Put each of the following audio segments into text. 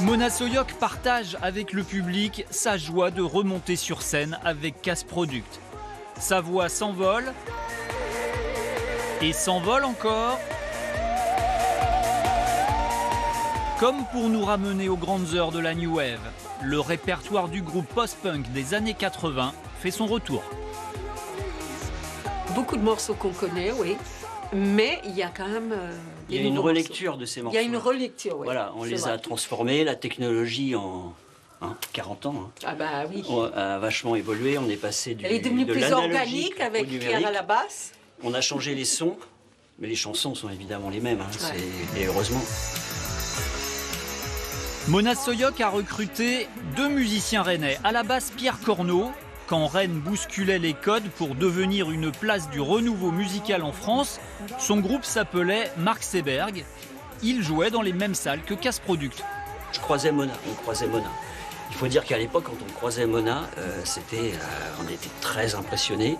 Mona Soyoc partage avec le public sa joie de remonter sur scène avec Casse Product. Sa voix s'envole et s'envole encore, comme pour nous ramener aux grandes heures de la New Wave. Le répertoire du groupe post-punk des années 80 fait son retour. Beaucoup de morceaux qu'on connaît, oui. Mais il y a quand même il y a une relecture de ces morceaux. Il y a une relecture, oui. Voilà, on les a transformés, la technologie en 40 ans ah bah oui. a vachement évolué. On est passé Elle est devenue plus organique avec Pierre à la basse. On a changé les sons, mais les chansons sont évidemment les mêmes, et heureusement. Mona Soyoc a recruté 2 musiciens rennais. À la basse, Pierre Corneau. Quand Rennes bousculait les codes pour devenir une place du renouveau musical en France, son groupe s'appelait Mark Seberg. Il jouait dans les mêmes salles que Casse Product. On croisait Mona. Il faut dire qu'à l'époque, quand on croisait Mona, on était très impressionnés.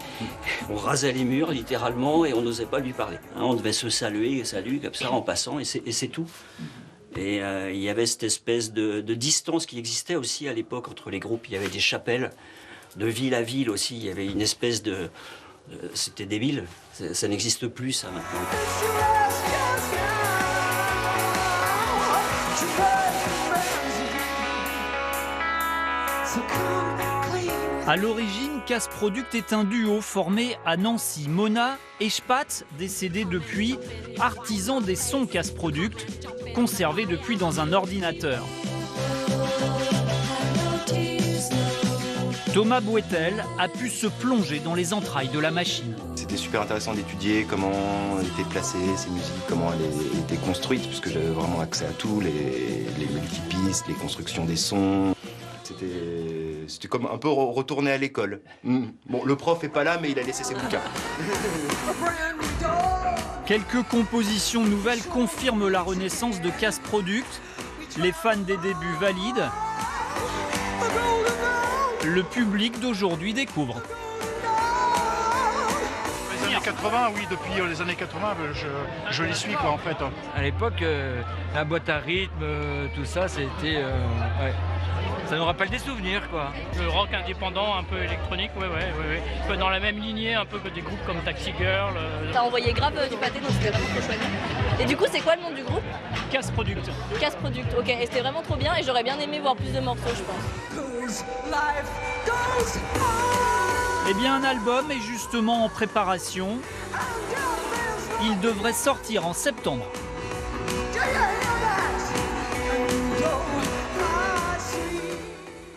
On rasait les murs, littéralement, et on n'osait pas lui parler. On devait se saluer, comme ça, en passant, et c'est tout. Et il y avait cette espèce de distance qui existait aussi à l'époque entre les groupes. Il y avait des chapelles. De ville à ville aussi, il y avait une espèce de... c'était débile, ça n'existe plus ça maintenant. À l'origine, Casse Product est un duo formé à Nancy. Mona et Spatz, décédés depuis, artisans des sons Casse Product, conservés depuis dans un ordinateur. Thomas Boetel a pu se plonger dans les entrailles de la machine. C'était super intéressant d'étudier comment étaient placées ces musiques, comment elles étaient construites, puisque j'avais vraiment accès à tout, les multipistes, les constructions des sons. C'était comme un peu retourner à l'école. Bon, le prof est pas là, mais il a laissé ses bouquins. Quelques compositions nouvelles confirment la renaissance de Casse Product. Les fans des débuts valident. Le public d'aujourd'hui découvre. Les années 80, oui, depuis les années 80, je les suis, quoi, en fait. À l'époque, la boîte à rythme, tout ça, c'était... ouais. Ça nous rappelle des souvenirs, quoi. Le rock indépendant, un peu électronique, ouais. Un peu dans la même lignée, un peu que des groupes comme Taxi Girl. T'as envoyé grave du pâté, donc c'était vraiment trop chouette. Et du coup, c'est quoi le nom du groupe? Casse Product. Casse Product, ok. Et c'était vraiment trop bien et j'aurais bien aimé voir plus de morceaux, je pense. Eh bien, un album est justement en préparation. Il devrait sortir en septembre.